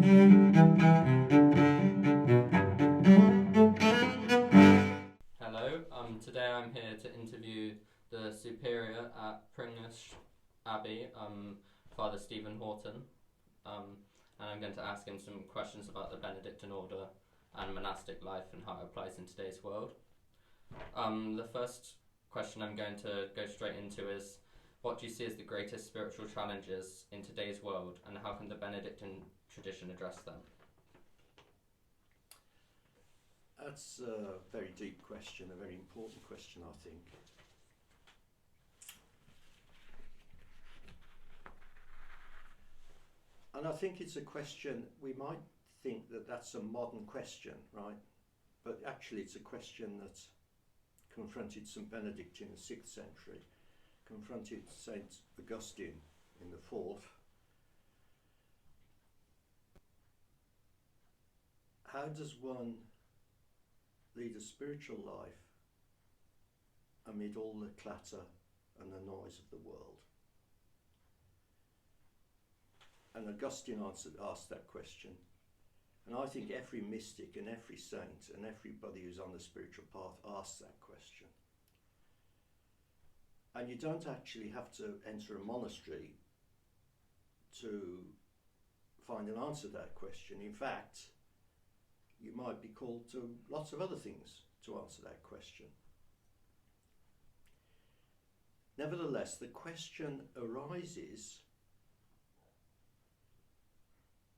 Hello, today I'm here to interview the Superior at Pringlish Abbey, Father Stephen Horton, and I'm going to ask him some questions about the Benedictine order and monastic life and how it applies in today's world. The first question I'm going to go straight into is, what do you see as the greatest spiritual challenges in today's world, and how can the Benedictine tradition address them? That's a very deep question, a very important question, I think. And I think it's a question, we might think that that's a modern question, right? But actually it's a question that confronted St. Benedict in the 6th century, confronted St. Augustine in the 4th. How does one lead a spiritual life amid all the clatter and the noise of the world? And Augustine asked that question. And I think every mystic and every saint and everybody who's on the spiritual path asks that question. And you don't actually have to enter a monastery to find an answer to that question. In fact, you might be called to lots of other things to answer that question. Nevertheless, the question arises,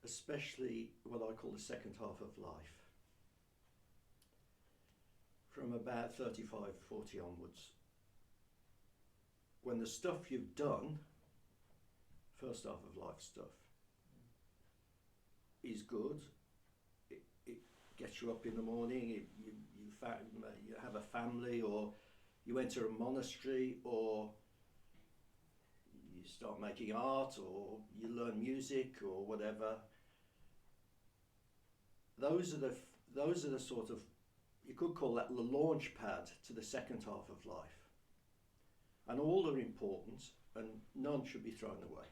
especially what I call the second half of life, from about 35, 40 onwards, when the stuff you've done, first half of life stuff, is good. It gets you up in the morning, you have a family, or you enter a monastery, or you start making art, or you learn music, or whatever. Those are the sort of, you could call that the launch pad to the second half of life. And all are important, and none should be thrown away.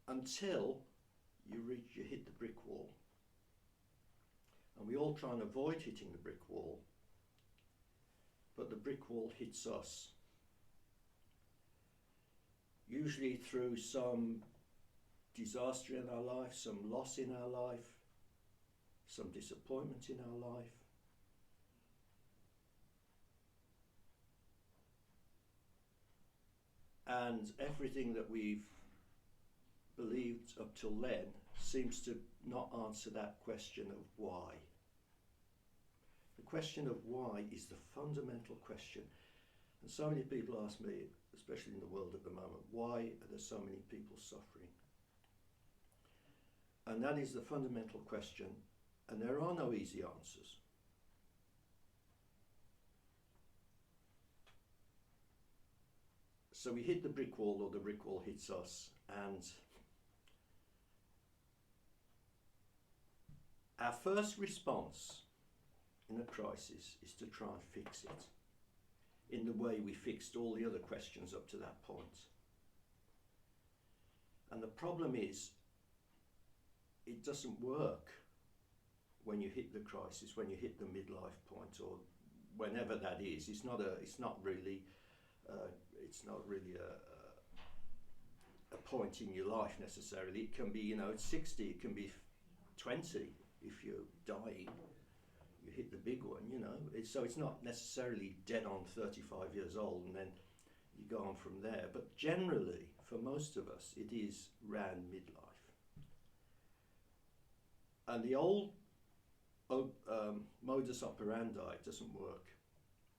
Until you hit the brick wall. And we all try and avoid hitting the brick wall, but the brick wall hits us. Usually through some disaster in our life, some loss in our life, some disappointment in our life. And everything that we've believed up till then seems to not answer that question of why. The question of why is the fundamental question. And so many people ask me, especially in the world at the moment, why are there so many people suffering? And that is the fundamental question, and there are no easy answers. So we hit the brick wall, or the brick wall hits us, and our first response in a crisis is to try and fix it in the way we fixed all the other questions up to that point. And the problem is, it doesn't work when you hit the crisis, when you hit the midlife point, or whenever that is. It's not really a point in your life necessarily. It can be, at 60, it can be 20 if you're dying. You hit the big one, So it's not necessarily dead on 35 years old and then you go on from there. But generally, for most of us, it is round midlife. And the old modus operandi doesn't work,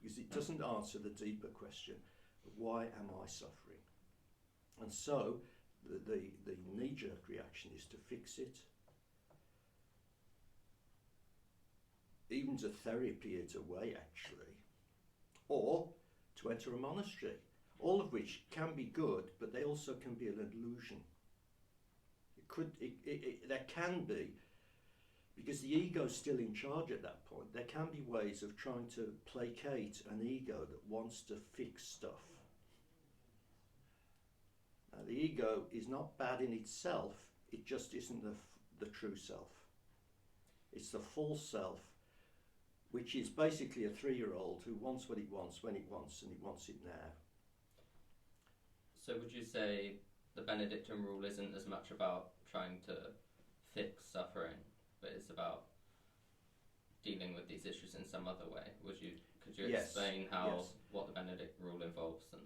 because it doesn't answer the deeper question, why am I suffering? And so the knee-jerk reaction is to fix it. Even to therapy it away, actually, or to enter a monastery, all of which can be good, but they also can be an illusion. There can be, because the ego's still in charge at that point, there can be ways of trying to placate an ego that wants to fix stuff. ego is not bad in itself, it just isn't the true self. It's the false self, which is basically a 3-year-old who wants what it wants when it wants, and it wants it now. So would you say the Benedictine rule isn't as much about trying to fix suffering, but it's about dealing with these issues in some other way? Could you explain what the Benedict rule involves? And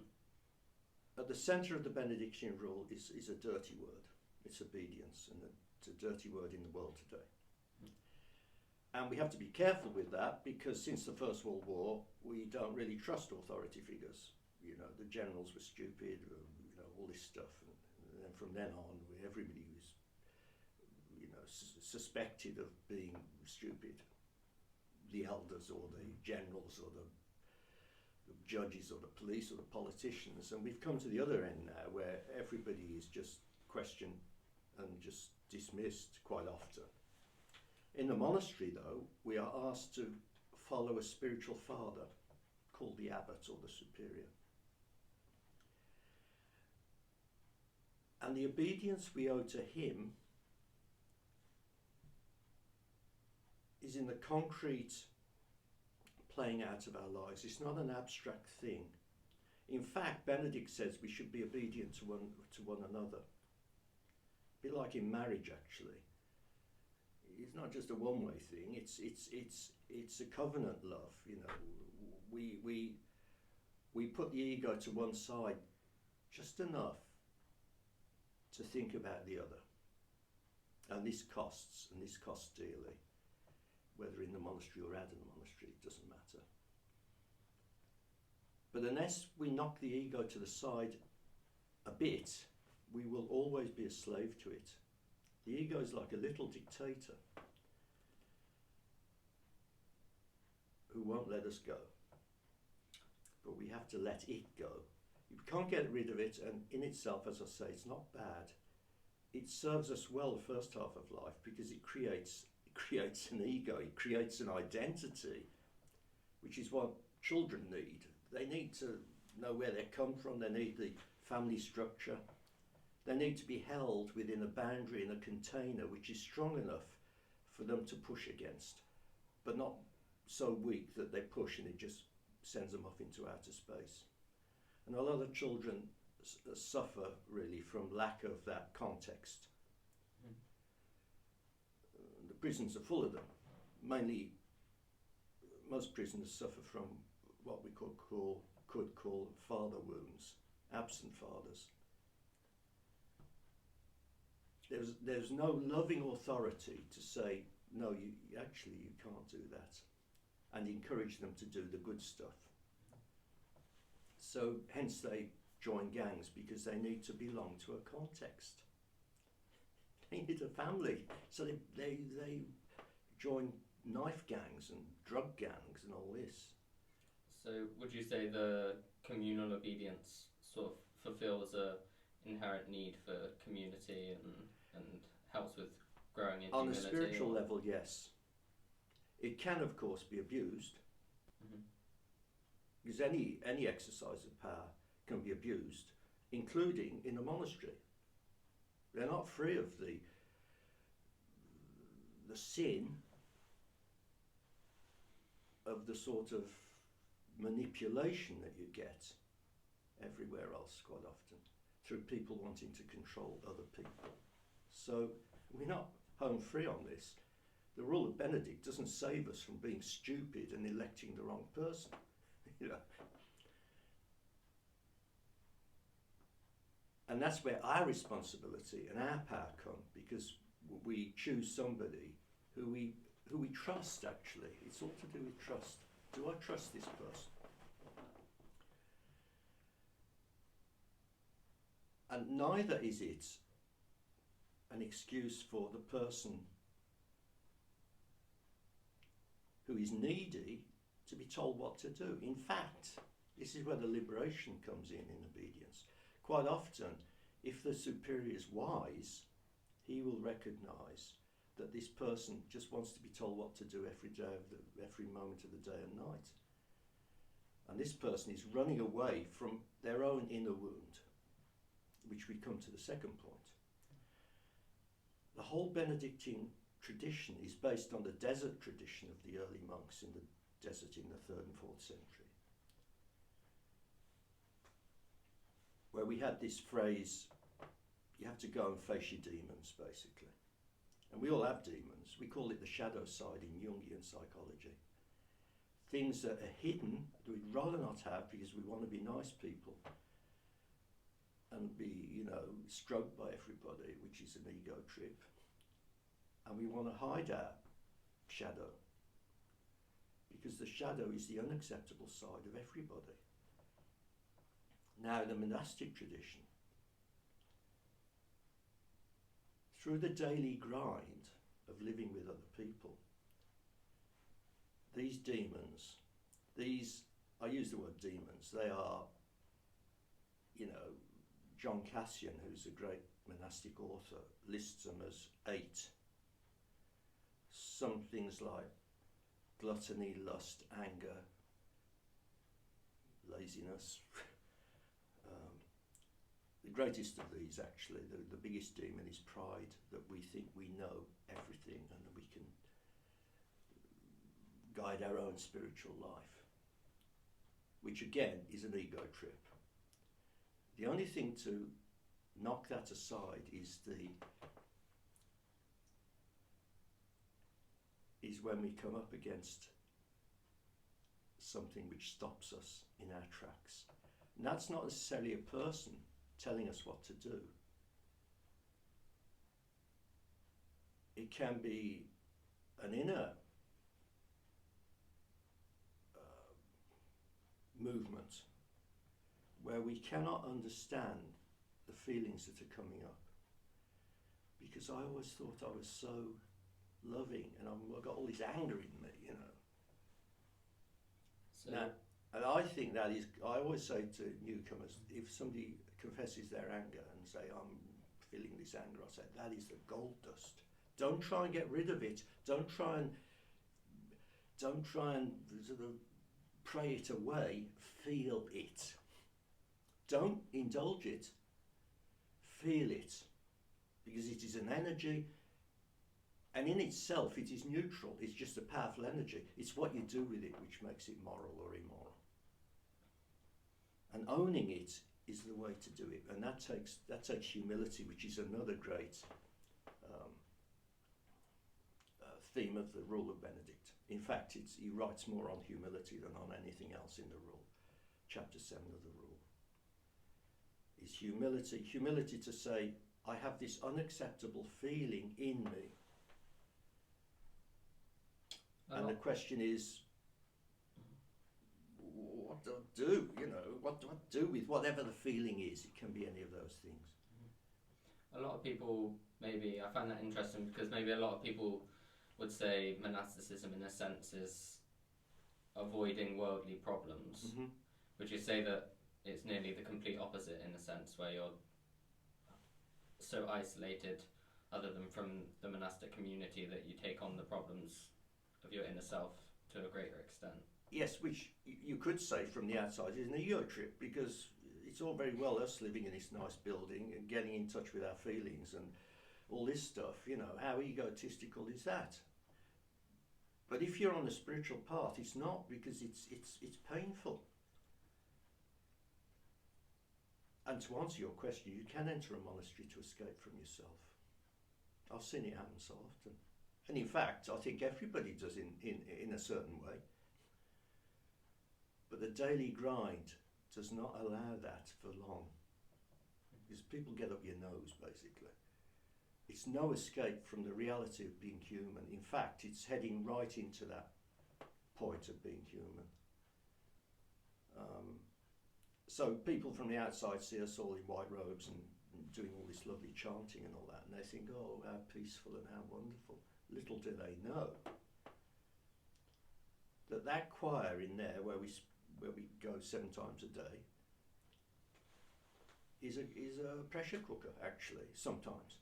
at the centre of the Benedictine rule is a dirty word. It's obedience, and it's a dirty word in the world today. And we have to be careful with that, because since the First World War, we don't really trust authority figures. You know, the generals were stupid, you know, all this stuff. And then from then on, everybody was, you know, suspected of being stupid. The elders or the generals or the judges or the police or the politicians. And we've come to the other end now, where everybody is just questioned and just dismissed quite often. In the monastery, though, we are asked to follow a spiritual father called the abbot or the superior. And the obedience we owe to him is in the concrete playing out of our lives. It's not an abstract thing. In fact, Benedict says we should be obedient to one another. A bit like in marriage, actually. It's not just a one-way thing. It's a covenant love. You know, we put the ego to one side just enough to think about the other, and this costs dearly. Whether in the monastery or out of the monastery, it doesn't matter. But unless we knock the ego to the side a bit, we will always be a slave to it. The ego is like a little dictator who won't let us go. But we have to let it go. You can't get rid of it, and in itself, as I say, it's not bad. It serves us well the first half of life, because it creates an ego, it creates an identity, which is what children need. They need to know where they come from, they need the family structure, they need to be held within a boundary, in a container which is strong enough for them to push against, but not so weak that they push and it just sends them off into outer space. And a lot of children suffer really from lack of that context. The prisons are full of them. Mainly, most prisoners suffer from what we could call father wounds, absent fathers. There's no loving authority to say, no, you can't do that, and encourage them to do the good stuff. So hence they join gangs, because they need to belong to a context. They need a family, so they join knife gangs and drug gangs and all this. So would you say the communal obedience sort of fulfills a inherent need for community and helps with growing in On humility? a spiritual level, yes. It can, of course, be abused. Mm-hmm. Because any exercise of power can be abused, including in a monastery. They're not free of the sin of the sort of manipulation that you get everywhere else quite often, through people wanting to control other people. So we're not home free on this. The rule of Benedict doesn't save us from being stupid and electing the wrong person. You know. And that's where our responsibility and our power come, because we choose somebody who we trust, actually. It's all to do with trust. Do I trust this person? And neither is it an excuse for the person who is needy to be told what to do. In fact, this is where the liberation comes in obedience. Quite often, if the superior is wise, he will recognise that this person just wants to be told what to do every moment of the day and night. And this person is running away from their own inner wound, which we come to the second point. The whole Benedictine tradition is based on the desert tradition of the early monks in the desert in the 3rd and 4th century, where we had this phrase, you have to go and face your demons, basically. And we all have demons. We call it the shadow side in Jungian psychology. Things that are hidden that we'd rather not have because we want to be nice people and be, stroked by everybody, which is an ego trip. And we want to hide our shadow because the shadow is the unacceptable side of everybody. Now, the monastic tradition, through the daily grind of living with other people, these demons, I use the word demons, they are, John Cassian, who's a great monastic author, lists them as 8. Some things like gluttony, lust, anger, laziness. The greatest of these, actually, the biggest demon is pride, that we think we know everything and that we can guide our own spiritual life, which again is an ego trip. The only thing to knock that aside is when we come up against something which stops us in our tracks. And that's not necessarily a person telling us what to do. It can be an inner movement where we cannot understand the feelings that are coming up. Because I always thought I was so loving and I've got all this anger in me, So now, and I think that is, I always say to newcomers, if somebody confesses their anger and say, I'm feeling this anger, I say, that is the gold dust. Don't try and get rid of it. Don't try and sort of pray it away. Feel it. Don't indulge it. Feel it. Because it is an energy, and in itself it is neutral. It's just a powerful energy. It's what you do with it which makes it moral or immoral. And owning it is the way to do it, and that takes humility, which is another great theme of the Rule of Benedict. In fact, he writes more on humility than on anything else in the Rule. Chapter 7 of the Rule is humility to say, I have this unacceptable feeling in me. And the question is, what do I do? What do I do with whatever the feeling is? It can be any of those things. A lot of people, maybe, I find that interesting because maybe a lot of people would say monasticism in a sense is avoiding worldly problems. Mm-hmm. Would you say that it's nearly the complete opposite in a sense, where you're so isolated other than from the monastic community that you take on the problems of your inner self to a greater extent? Yes, which you could say from the outside is an ego trip, because it's all very well us living in this nice building and getting in touch with our feelings and all this stuff, how egotistical is that? But if you're on the spiritual path, it's not, because it's painful. And to answer your question, you can enter a monastery to escape from yourself. I've seen it happen so often. And in fact, I think everybody does in a certain way. But the daily grind does not allow that for long. Because people get up your nose, basically. It's no escape from the reality of being human. In fact, it's heading right into that point of being human. So people from the outside see us all in white robes and doing all this lovely chanting and all that, and they think, oh, how peaceful and how wonderful. Little do they know that choir in there where we go 7 times a day is a pressure cooker, actually, sometimes.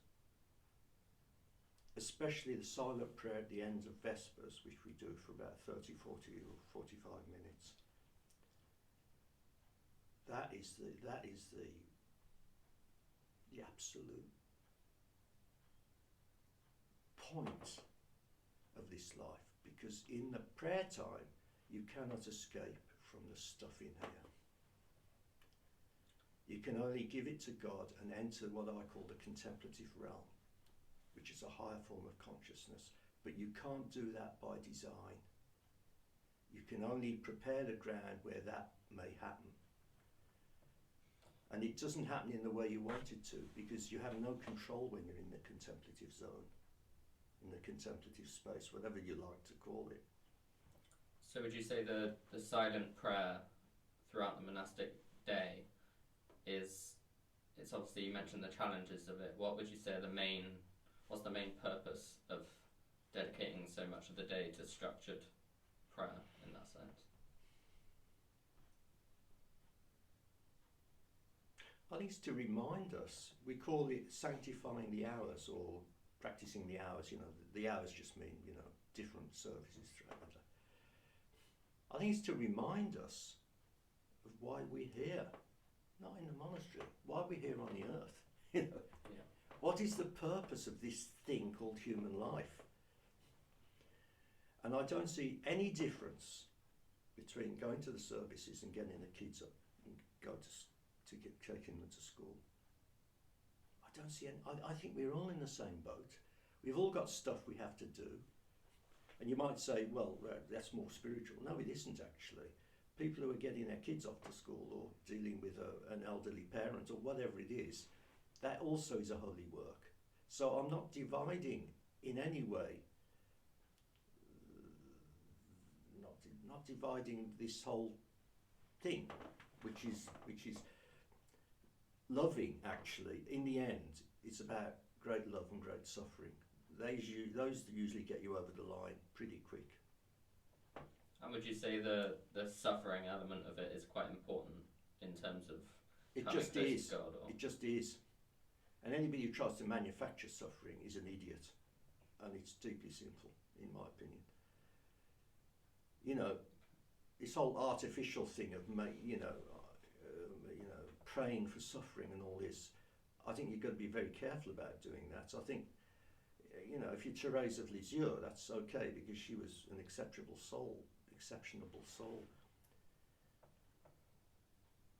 Especially the silent prayer at the end of Vespers, which we do for about 30, 40 or 45 minutes. That is the absolute point of this life, because in the prayer time you cannot escape from the stuff in here. You can only give it to God and enter what I call the contemplative realm, which is a higher form of consciousness, but you can't do that by design. You can only prepare the ground where that may happen. And it doesn't happen in the way you want it to, because you have no control when you're in the contemplative zone, in the contemplative space, whatever you like to call it. So would you say the silent prayer throughout the monastic day it's obviously, you mentioned the challenges of it. What would you say what's the main purpose of dedicating so much of the day to structured prayer in that sense? I think it's to remind us. We call it sanctifying the hours, or practicing the hours. The hours just mean, different services throughout the day. I think it's to remind us of why we're here. Not in the monastery. Why are we here on the earth? Yeah. What is the purpose of this thing called human life? And I don't see any difference between going to the services and getting the kids up and taking them to school. I don't see any. I think we're all in the same boat. We've all got stuff we have to do. And you might say, well, that's more spiritual. No, it isn't actually. People who are getting their kids off to school or dealing with an elderly parent or whatever it is, that also is a holy work. So I'm not dividing in any way, not dividing this whole thing, which is loving, actually. In the end, it's about great love and great suffering. Those usually get you over the line pretty quick. And would you say the suffering element of it is quite important in terms of it just is. God? Or? It just is. And anybody who tries to manufacture suffering is an idiot. And it's deeply sinful, in my opinion. This whole artificial thing of praying for suffering and all this, I think you've got to be very careful about doing that. I think, if you're Therese of Lisieux, that's okay, because she was an exceptional soul.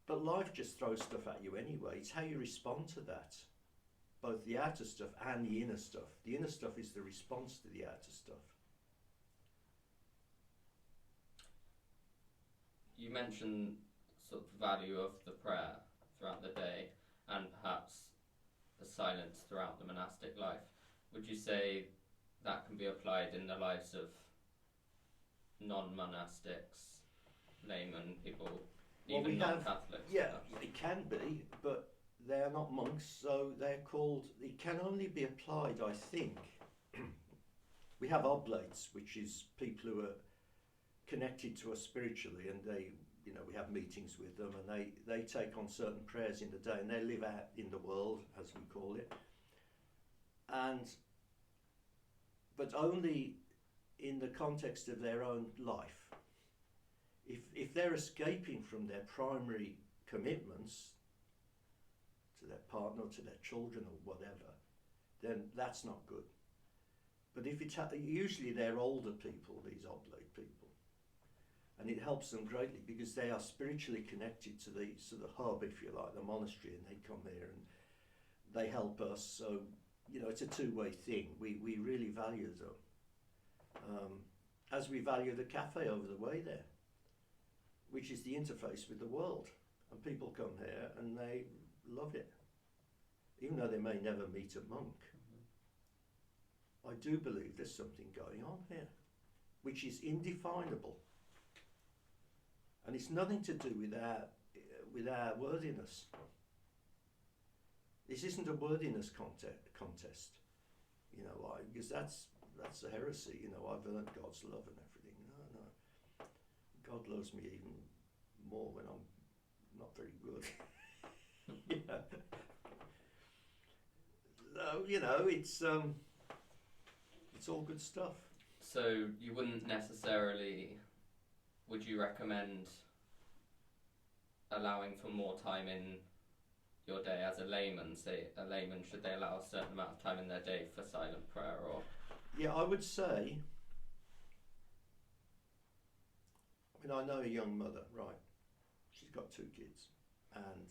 But life just throws stuff at you anyway. It's how you respond to that, both the outer stuff and the inner stuff. The inner stuff is the response to the outer stuff. You mentioned sort of the value of the prayer throughout the day and perhaps the silence throughout the monastic life. Would you say that can be applied in the lives of non-monastics, laymen, people, even non-Catholics? Yeah, it can be, but they're not monks, so they're called. It can only be applied, I think. We have oblates, which is people who are connected to us spiritually, and we have meetings with them, and they take on certain prayers in the day, and they live out in the world, as we call it, but only in the context of their own life. If they're escaping from their primary commitments to their partner, to their children, or whatever, then that's not good. But if usually they're older people, these oblate people, and it helps them greatly because they are spiritually connected to the hub, if you like, the monastery, and they come here and they help us. So it's a two-way thing. We really value them, as we value the cafe over the way there, which is the interface with the world. And people come here and they love it, even though they may never meet a monk. I do believe there's something going on here, which is indefinable. And it's nothing to do with our worthiness. This isn't a worthiness contest, because that's a heresy. I've earned God's love and everything. No. God loves me even more when I'm not very good. So, it's all good stuff. So you wouldn't necessarily, would you recommend allowing for more time in your day as a layman? Say a layman, should they allow a certain amount of time in their day for silent prayer? Or yeah, I would say, I mean, I know a young mother, right? She's got 2 kids, and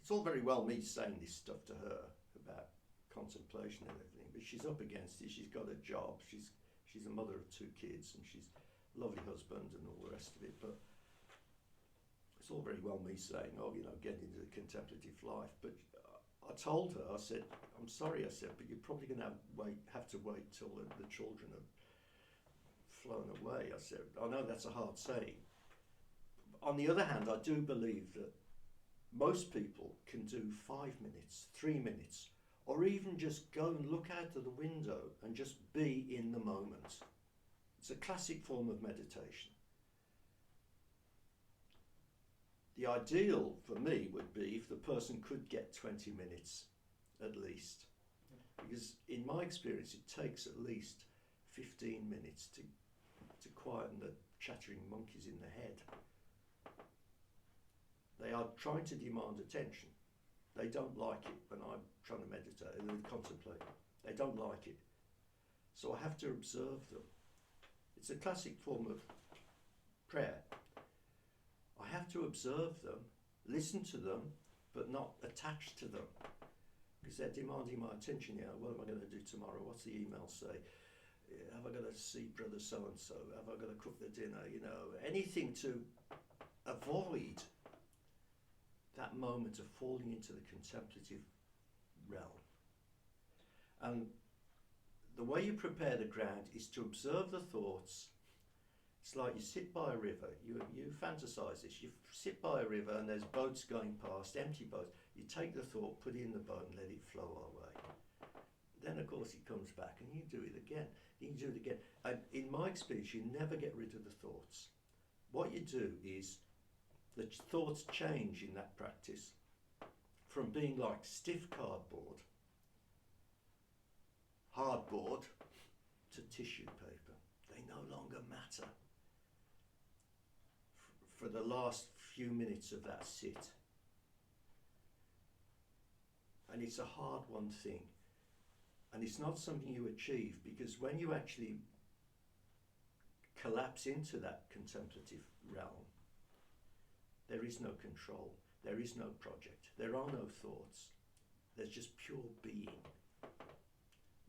it's all very well me saying this stuff to her about contemplation and everything, but she's up against it. She's got a job. She's a mother of 2 kids, and she's a lovely husband and all the rest of it. But it's all very well me saying, oh, you know, get into the contemplative life. But I told her, I said, I'm sorry, I said, but you're probably going to have to wait till the children have flown away. I said, I know that's a hard saying. On the other hand, I do believe that most people can do 5 minutes, 3 minutes, or even just go and look out of the window and just be in the moment. It's a classic form of meditation. The ideal for me would be if the person could get 20 minutes at least. Because in my experience, it takes at least 15 minutes to quieten the chattering monkeys in the head. They are trying to demand attention. They don't like it when I'm trying to meditate and contemplate. They don't like it. So I have to observe them. It's a classic form of prayer. I have to observe them, listen to them, but not attach to them. Because they're demanding my attention. Yeah, what am I going to do tomorrow? What's the email say? Have I got to see brother so-and-so? Have I got to cook the dinner? You know, anything to avoid that moment of falling into the contemplative realm. And the way you prepare the ground is to observe the thoughts. It's like you sit by a river, you fantasize this, you sit by a river and there's boats going past, empty boats. You take the thought, put it in the boat and let it flow away. Then of course it comes back and you do it again, you do it again. And in my experience, you never get rid of the thoughts. What you do is, the thoughts change in that practice from being like stiff cardboard, hardboard, to tissue paper. They no longer matter for the last few minutes of that sit. And it's a hard one thing. And it's not something you achieve, because when you actually collapse into that contemplative realm, there is no control, there is no project, there are no thoughts, there's just pure being.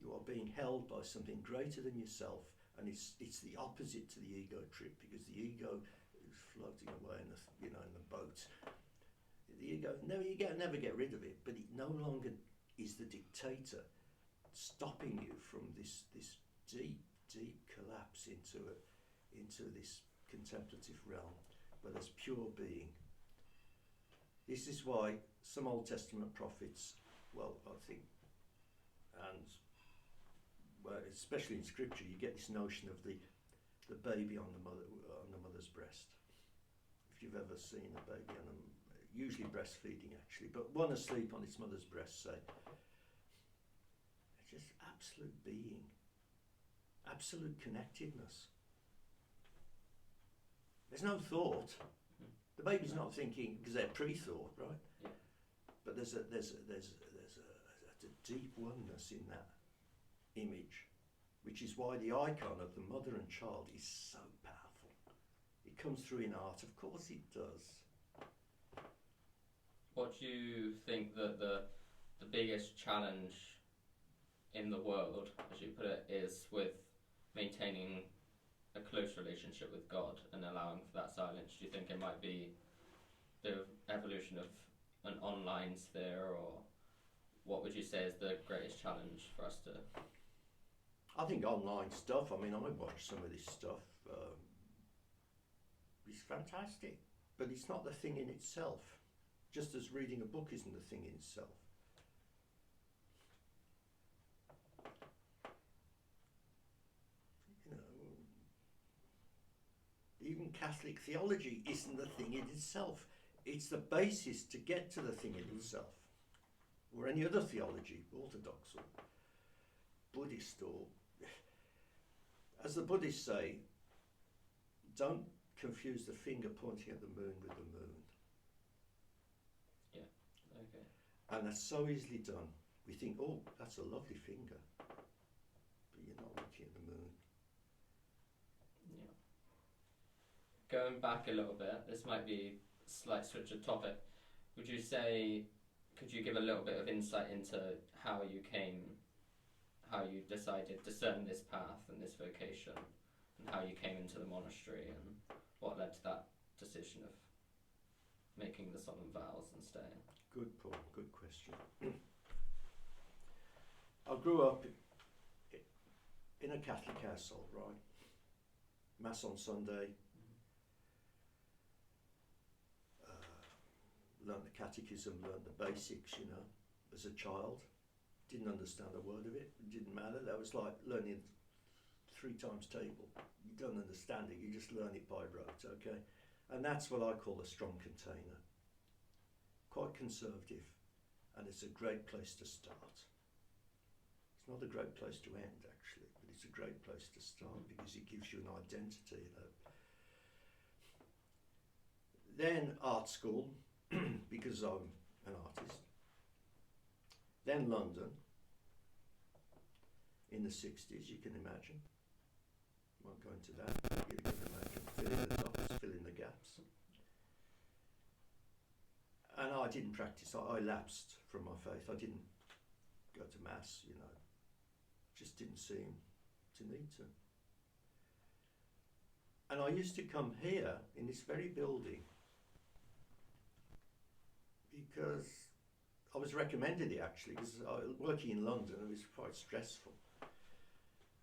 You are being held by something greater than yourself, and it's the opposite to the ego trip, because the ego is floating away in the boat. The ego, never get rid of it, but it no longer is the dictator, stopping you from this deep collapse into this contemplative realm where there's pure being. This is why some Old Testament prophets, well, I think, and well, especially in Scripture, you get this notion of the baby on the mother's breast. If you've ever seen a baby usually breastfeeding actually, but one asleep on its mother's breast, say, it's just absolute being, absolute connectedness. There's no thought. The baby's not thinking, because they're pre-thought, right? Yeah. But there's a deep oneness in that image, which is why the icon of the mother and child is so powerful. It comes through in art, of course it does. What do you think that the biggest challenge in the world, as you put it, is with maintaining a close relationship with God and allowing for that silence? Do you think it might be the evolution of an online sphere, or what would you say is the greatest challenge for us to... I think online stuff, I mean, I watch some of this stuff, it's fantastic, but it's not the thing in itself, just as reading a book isn't the thing in itself. You know, even Catholic theology isn't the thing in itself. It's the basis to get to the thing in itself. Or any other theology, Orthodox or Buddhist, or as the Buddhists say, don't confuse the finger pointing at the moon with the moon. Yeah. And that's so easily done. We think, oh, that's a lovely finger, but you're not looking at the moon. Yeah. Going back a little bit, this might be a slight switch of topic. Would you say, could you give a little bit of insight into how you decided to discern this path and this vocation, and how you came into the monastery, and what led to that decision of making the solemn vows and staying? Good, Paul, good question. I grew up in a Catholic household, right? Mass on Sunday, learned the catechism, learned the basics, you know, as a child. Didn't understand a word of it, didn't matter. That was like learning 3 times table. You don't understand it, you just learn it by rote, okay? And that's what I call a strong container. Quite conservative, and it's a great place to start. It's not a great place to end, actually, but it's a great place to start because it gives you an identity, you know. Then art school, because I'm an artist. Then London, in the 60s, you can imagine. Won't go into that, you can imagine. Fill in the dots, fill in the gaps. And I didn't practice, I lapsed from my faith. I didn't go to Mass, you know. Just didn't seem to need to. And I used to come here, in this very building, because I was recommended it actually, because working in London, it was quite stressful.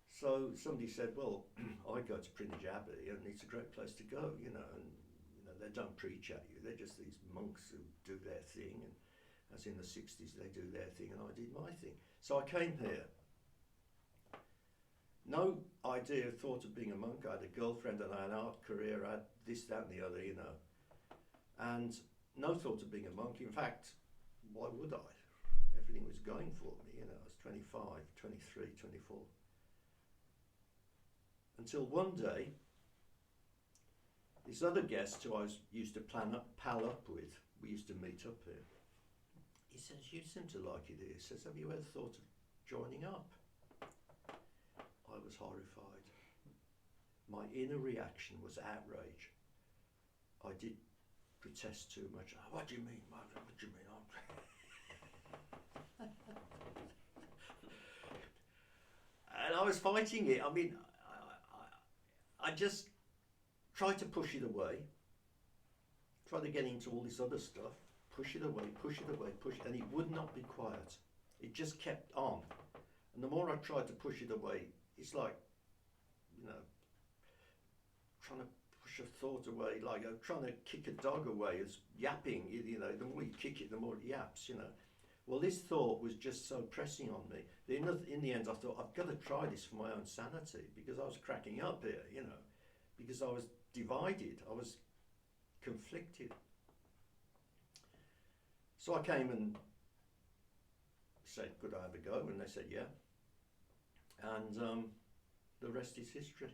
So somebody said, well, I go to Prinnage Abbey and it's a great place to go, you know, and you know, they don't preach at you, they're just these monks who do their thing, and as in the 60s they do their thing and I did my thing. So I came here. No idea, thought of being a monk. I had a girlfriend and I had an art career, I had this, that and the other, you know. And no thought of being a monk. In fact, why would I? Everything was going for me, you know. I was 25, 23, 24. Until one day, this other guest who I used to pal up with, we used to meet up here. He says, you seem to like it here. He says, have you ever thought of joining up? I was horrified. My inner reaction was outrage. I did protest too much. Oh, what do you mean? What do you mean? And I was fighting it. I mean, I just tried to push it away. Tried to get into all this other stuff. Push it away, push it away, push it, and it would not be quiet. It just kept on. And the more I tried to push it away, it's like, you know, trying to push a thought away, like trying to kick a dog away. It's yapping, you know, the more you kick it, the more it yaps, you know. Well, this thought was just so pressing on me. In the end, I thought, I've got to try this for my own sanity, because I was cracking up here, you know, because I was divided, I was conflicted. So I came and said, could I have a go? And they said, yeah. And the rest is history.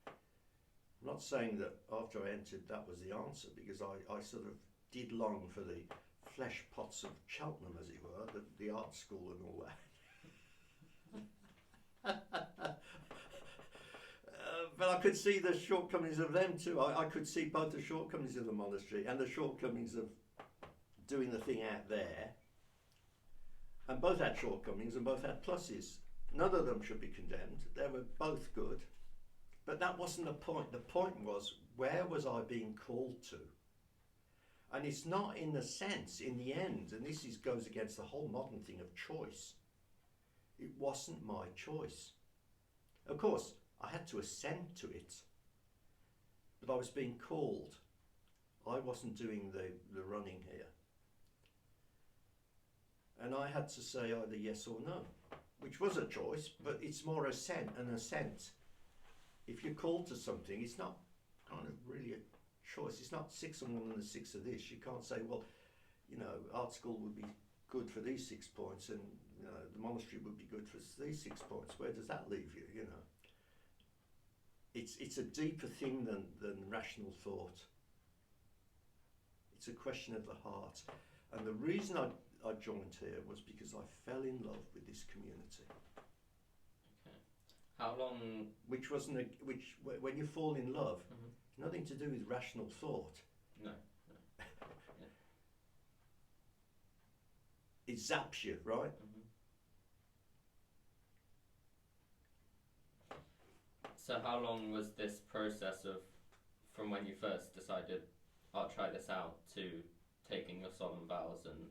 I'm not saying that after I entered that was the answer, because I sort of did long for the flesh pots of Cheltenham, as it were, the art school and all that. But I could see the shortcomings of them too. I could see both the shortcomings of the monastery and the shortcomings of doing the thing out there. And both had shortcomings and both had pluses. None of them should be condemned. They were both good. But that wasn't the point. The point was, where was I being called to? And it's not in the sense, in the end, and this goes against the whole modern thing of choice. It wasn't my choice. Of course, I had to assent to it, but I was being called. I wasn't doing the running here. And I had to say either yes or no, which was a choice, but it's more an assent. If you're called to something, it's not kind of really a choice. It's not 6 of one and 6 of this. You can't say, well, you know, art school would be good for these 6 points and, you know, the monastery would be good for these 6 points. Where does that leave you, you know? It's a deeper thing than rational thought. It's a question of the heart. And the reason I joined here was because I fell in love with this community. Okay. How long? Which wasn't when you fall in love, nothing to do with rational thought. No. Yeah. It zaps you, right? So how long was this process of, from when you first decided, I'll try this out, to taking your solemn vows and